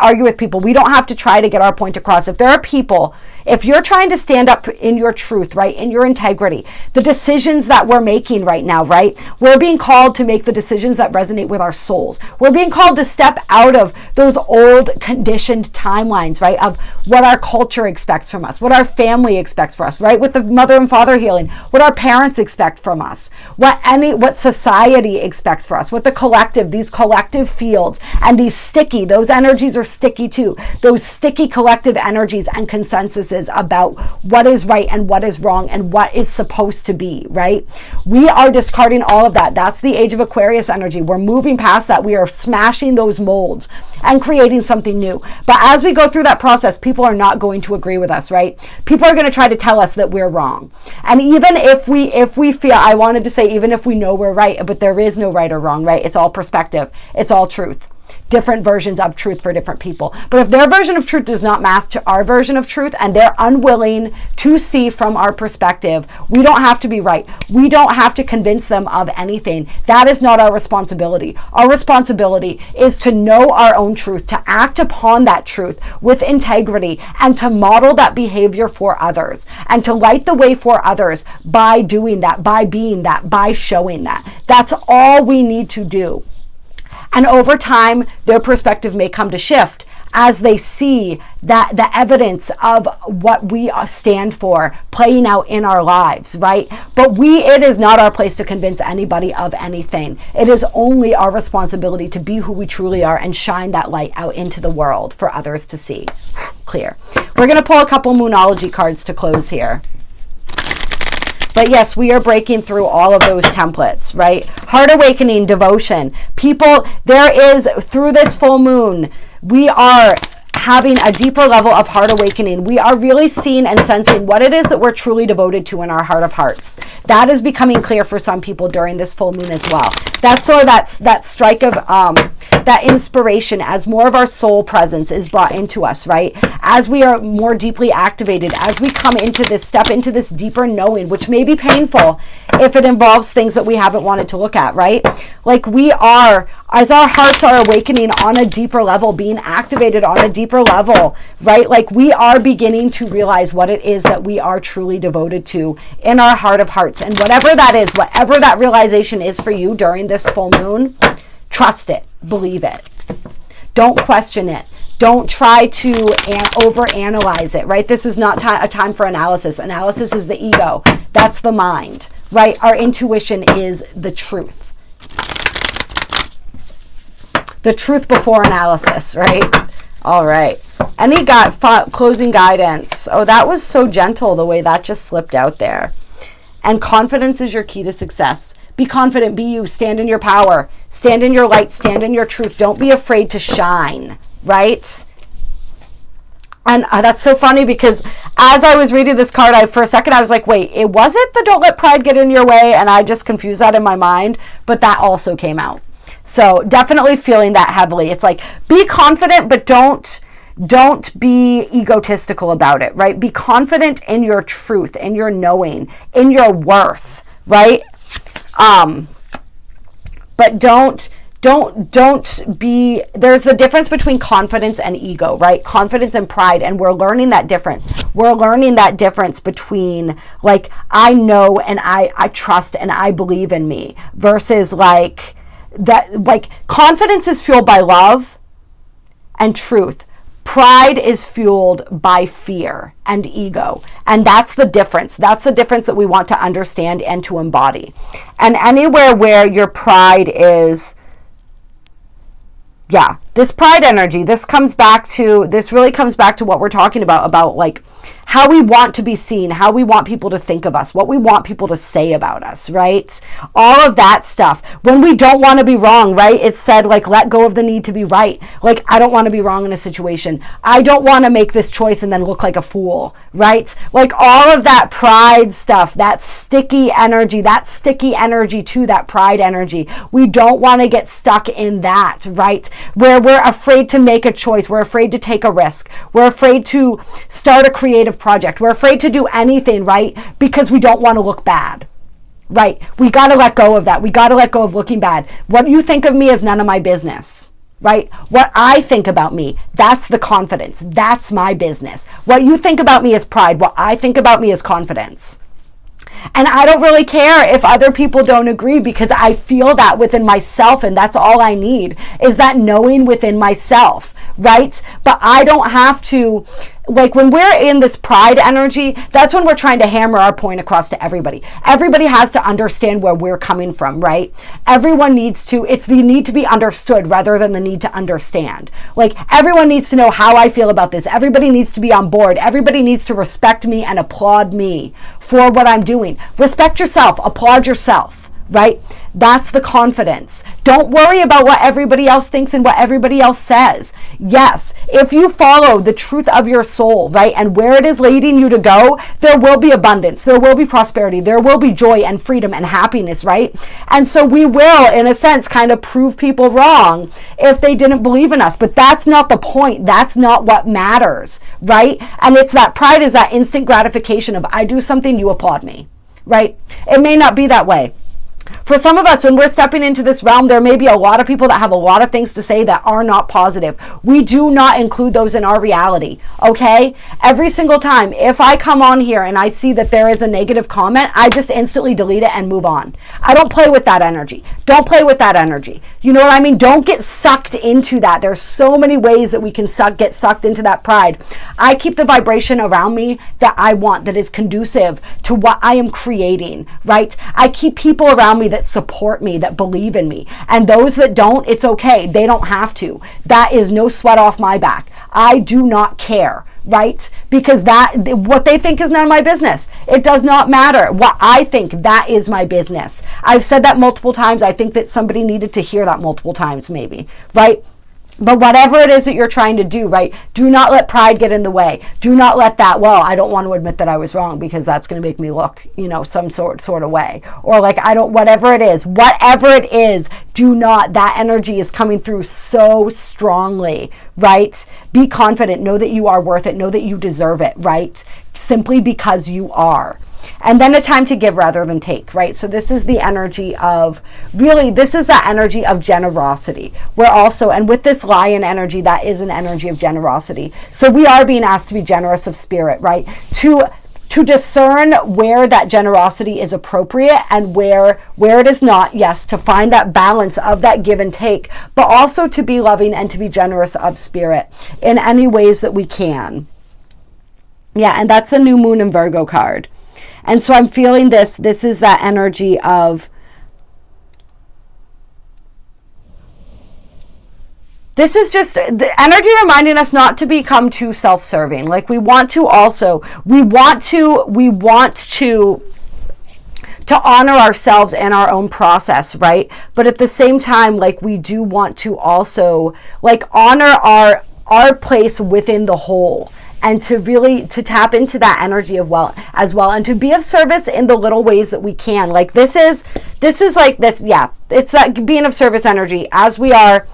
argue with people. We don't have to try to get our point across. If there are people, if you're trying to stand up in your truth, right, in your integrity, the decisions that we're making right now, right, we're being called to make the decisions that resonate with our souls. We're being called to step out of those old conditioned timelines, right, of what our culture expects from us, what our family expects from us, right, with the mother and father healing, what our parents expect from us, what society expects for us, what the collective, these collective fields, and those energies are sticky too. Those sticky collective energies and consensuses about what is right and what is wrong and what is supposed to be, right? We are discarding all of that. That's the age of Aquarius energy. We're moving past that. We are smashing those molds and creating something new. But as we go through that process, people are not going to agree with us, right? People are going to try to tell us that we're wrong. And even if we feel, I wanted to say, even if we know we're right, but there is no right or wrong, right? It's all perspective. It's all truth. Different versions of truth for different people. But if their version of truth does not match our version of truth and they're unwilling to see from our perspective, we don't have to be right. We don't have to convince them of anything. That is not our responsibility. Our responsibility is to know our own truth, to act upon that truth with integrity, and to model that behavior for others, and to light the way for others by doing that, by being that, by showing that. That's all we need to do. And over time, their perspective may come to shift as they see that the evidence of what we stand for playing out in our lives, right? But it is not our place to convince anybody of anything. It is only our responsibility to be who we truly are and shine that light out into the world for others to see. Clear. We're going to pull a couple Moonology cards to close here. But yes, we are breaking through all of those templates, right? Heart awakening, devotion. People, there is, through this full moon, we are having a deeper level of heart awakening. We are really seeing and sensing what it is that we're truly devoted to in our heart of hearts. That is becoming clear for some people during this full moon as well. That's sort of that strike of that inspiration as more of our soul presence is brought into us, right? As we are more deeply activated, as we come into this, step into this deeper knowing, which may be painful if it involves things that we haven't wanted to look at, right? Like we are, as our hearts are awakening on a deeper level, being activated on a deeper level, right? Like we are beginning to realize what it is that we are truly devoted to in our heart of hearts. And whatever that is, whatever that realization is for you during this full moon, trust it, believe it. Don't question it. Don't try to overanalyze it, right? This is not a time for analysis. Analysis is the ego. That's the mind, right? Our intuition is the truth. The truth before analysis, right? All right. Any closing guidance? Oh, that was so gentle the way that just slipped out there. And confidence is your key to success. Be confident, be you, stand in your power, stand in your light, stand in your truth. Don't be afraid to shine, right? And that's so funny because as I was reading this card, for a second I was like, wait, was it the don't let pride get in your way? And I just confused that in my mind, but that also came out. So definitely feeling that heavily. It's like, be confident, but don't be egotistical about it, right? Be confident in your truth, in your knowing, in your worth, right? But don't be, there's a difference between confidence and ego, right? Confidence and pride. And we're learning that difference. We're learning that difference between like, I know, and I trust, and I believe in me, versus like that, like confidence is fueled by love and truth. Pride is fueled by fear and ego. And that's the difference. That's the difference that we want to understand and to embody. And anywhere where your pride is, This pride energy, this really comes back to what we're talking about like how we want to be seen, how we want people to think of us, what we want people to say about us, right? All of that stuff. When we don't want to be wrong, right? It's said, like, let go of the need to be right. Like, I don't want to be wrong in a situation. I don't want to make this choice and then look like a fool, right? Like, all of that pride stuff, that sticky energy to that pride energy. We don't want to get stuck in that, right? Where we're afraid to make a choice. We're afraid to take a risk. We're afraid to start a creative project. We're afraid to do anything, right? Because we don't want to look bad, right? We got to let go of that. We got to let go of looking bad. What you think of me is none of my business, right? What I think about me, that's the confidence. That's my business. What you think about me is pride. What I think about me is confidence. And I don't really care if other people don't agree, because I feel that within myself, and that's all I need, is that knowing within myself, right? But I don't have to, like, when we're in this pride energy, that's when we're trying to hammer our point across to everybody. Everybody has to understand where we're coming from, right? Everyone needs to, it's the need to be understood rather than the need to understand. Like, everyone needs to know how I feel about this. Everybody needs to be on board. Everybody needs to respect me and applaud me for what I'm doing. Respect yourself, applaud yourself, right? That's the confidence. Don't worry about what everybody else thinks and what everybody else says. Yes, if you follow the truth of your soul, right, and where it is leading you to go, there will be abundance, there will be prosperity, there will be joy and freedom and happiness, right? And so we will, in a sense, kind of prove people wrong if they didn't believe in us. But that's not the point. That's not what matters, right? And it's that pride is that instant gratification of, I do something, you applaud me, right? It may not be that way. For some of us, when we're stepping into this realm, there may be a lot of people that have a lot of things to say that are not positive. We do not include those in our reality, okay? Every single time, if I come on here and I see that there is a negative comment, I just instantly delete it and move on. I don't play with that energy. Don't play with that energy. You know what I mean? Don't get sucked into that. There's so many ways that we can get sucked into that pride. I keep the vibration around me that I want, that is conducive to what I am creating, right? I keep people around me that support me, that believe in me. And those that don't, it's okay. They don't have to. That is no sweat off my back. I do not care, right? Because what they think is none of my business. It does not matter. What I think, that is my business. I've said that multiple times. I think that somebody needed to hear that multiple times, maybe, right? But whatever it is that you're trying to do, right? Do not let pride get in the way. Do not let that, well, I don't want to admit that I was wrong because that's going to make me look, some sort of way. Or like, whatever it is, do not, that energy is coming through so strongly, right? Be confident. Know that you are worth it. Know that you deserve it, right? Simply because you are. And then a time to give rather than take, right? So this is the energy of, this is that energy of generosity. We're also, and with this lion energy, that is an energy of generosity. So we are being asked to be generous of spirit, right? To discern where that generosity is appropriate and where it is not, yes, to find that balance of that give and take, but also to be loving and to be generous of spirit in any ways that we can. Yeah, and that's a new moon in Virgo card. And so I'm feeling this is that energy of, this is just the energy reminding us not to become too self-serving. Like we want to honor ourselves and our own process, right? But at the same time, like we do want to also like honor our place within the whole. And to tap into that energy as well, and to be of service in the little ways that we can. Like this is like this, yeah. It's that being of service energy. As we're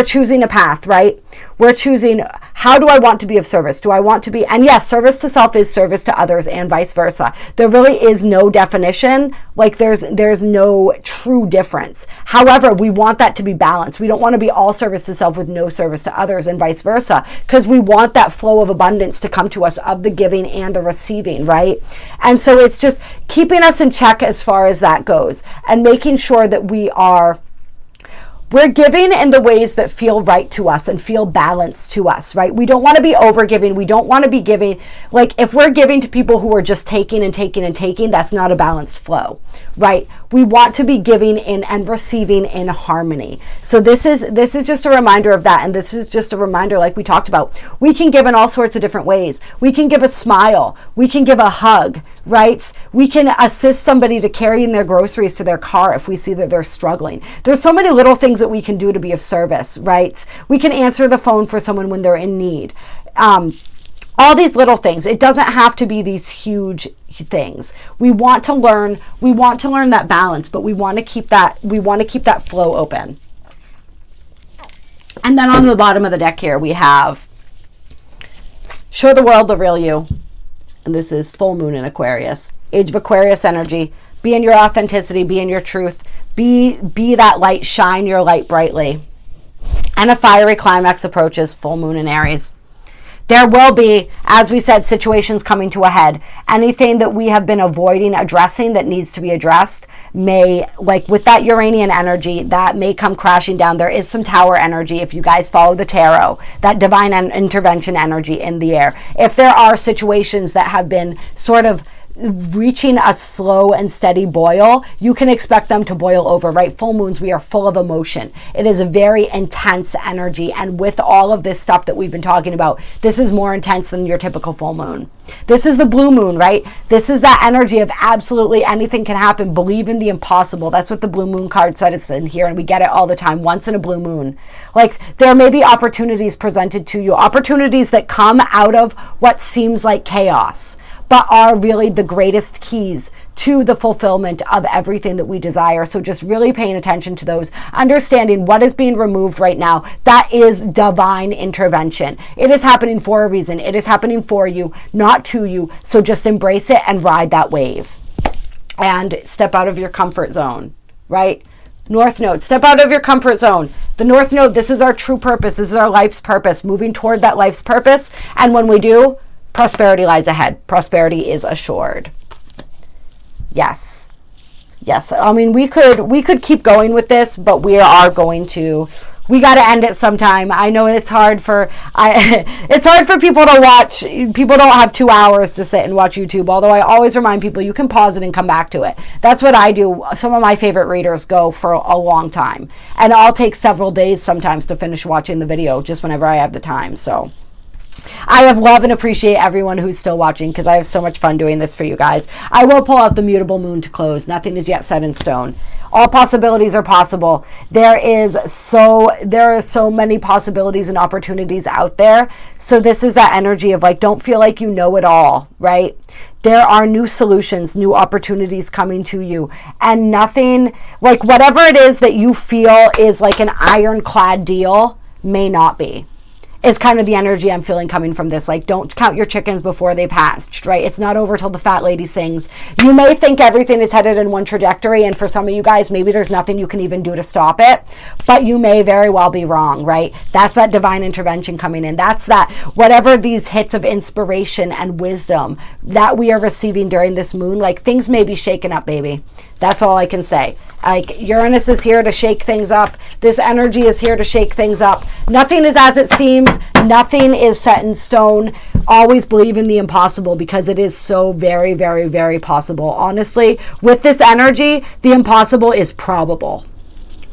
choosing a path, right? We're choosing, how do I want to be of service? Do I want to be, and yes, service to self is service to others and vice versa. There really is no definition. Like there's no true difference. However, we want that to be balanced. We don't want to be all service to self with no service to others and vice versa, because we want that flow of abundance to come to us of the giving and the receiving, right? And so it's just keeping us in check as far as that goes, and making sure that we're giving in the ways that feel right to us and feel balanced to us, right? We don't want to be over giving. We don't want to be giving, like if we're giving to people who are just taking and taking and taking, that's not a balanced flow, right? We want to be giving in and receiving in harmony. So this is just a reminder of that. And this is just a reminder, like we talked about, we can give in all sorts of different ways. We can give a smile. We can give a hug, right? We can assist somebody to carry in their groceries to their car if we see that they're struggling. There's so many little things that we can do to be of service, right? We can answer the phone for someone when they're in need. All these little things. It doesn't have to be these huge things. We want to learn that balance, but we want to keep that flow open. And then on the bottom of the deck here, we have show the world the real you. And this is full moon in Aquarius. Age of Aquarius energy. Be in your authenticity, be in your truth. Be that light, shine your light brightly. And a fiery climax approaches, full moon in Aries. There will be, as we said, situations coming to a head. Anything that we have been avoiding addressing that needs to be addressed may, like with that Uranian energy, that may come crashing down. There is some tower energy if you guys follow the tarot, that divine intervention energy in the air. If there are situations that have been sort of reaching a slow and steady boil, you can expect them to boil over, right? Full moons, we are full of emotion. It is a very intense energy. And with all of this stuff that we've been talking about, this is more intense than your typical full moon. This is the blue moon, right? This is that energy of absolutely anything can happen. Believe in the impossible. That's what the blue moon card said is in here. And we get it all the time, once in a blue moon. Like there may be opportunities presented to you, opportunities that come out of what seems like chaos, but are really the greatest keys to the fulfillment of everything that we desire. So just really paying attention to those, understanding what is being removed right now. That is divine intervention. It is happening for a reason. It is happening for you, not to you. So just embrace it and ride that wave and step out of your comfort zone, right? North Node, step out of your comfort zone. The North Node, this is our true purpose. This is our life's purpose, moving toward that life's purpose. And when we do, prosperity lies ahead. Prosperity is assured. Yes. Yes. I mean, we could keep going with this, but we got to end it sometime. I know it's hard for people to watch. People don't have 2 hours to sit and watch YouTube. Although I always remind people you can pause it and come back to it. That's what I do. Some of my favorite readers go for a long time, and I'll take several days sometimes to finish watching the video just whenever I have the time. So I have love and appreciate everyone who's still watching because I have so much fun doing this for you guys. I will pull out the mutable moon to close. Nothing is yet set in stone. All possibilities are possible. There are so many possibilities and opportunities out there. So this is that energy of like, don't feel like you know it all, right? There are new solutions, new opportunities coming to you, and nothing, like whatever it is that you feel is like an ironclad deal may not be. Is kind of the energy I'm feeling coming from this. Like, don't count your chickens before they've hatched, right? It's not over till the fat lady sings. You may think everything is headed in one trajectory, and for some of you guys, maybe there's nothing you can even do to stop it, but you may very well be wrong, right? That's that divine intervention coming in. That's that whatever these hits of inspiration and wisdom that we are receiving during this moon, like things may be shaken up, baby. That's all I can say. Like Uranus is here to shake things up. This energy is here to shake things up. Nothing is as it seems. Nothing is set in stone. Always believe in the impossible because it is so very, very, very possible. Honestly, with this energy, the impossible is probable.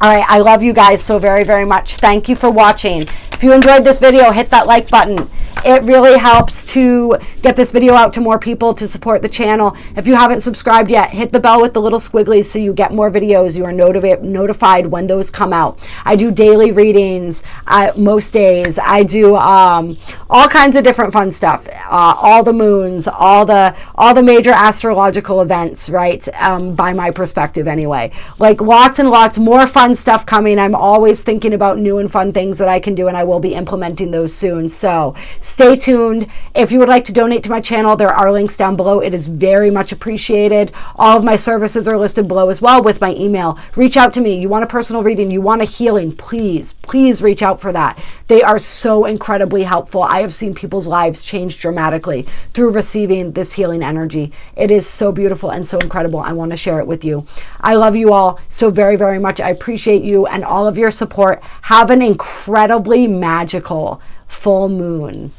All right, I love you guys so very, very much. Thank you for watching. If you enjoyed this video, hit that like button. It really helps to get this video out to more people to support the channel. If you haven't subscribed yet, hit the bell with the little squigglies so you get more videos. You are notified when those come out. I do daily readings most days. I do all kinds of different fun stuff. All the moons, all the major astrological events, right? By my perspective anyway. Like lots and lots more fun stuff coming. I'm always thinking about new and fun things that I can do, and I will be implementing those soon. So stay tuned. If you would like to donate to my channel, there are links down below. It is very much appreciated. All of my services are listed below as well with my email. Reach out to me. You want a personal reading, you want a healing, please reach out for that. They are so incredibly helpful. I have seen people's lives change dramatically through receiving this healing energy. It is so beautiful and so incredible. I want to share it with you. I love you all so very, very much. I appreciate you and all of your support. Have an incredibly magical full moon.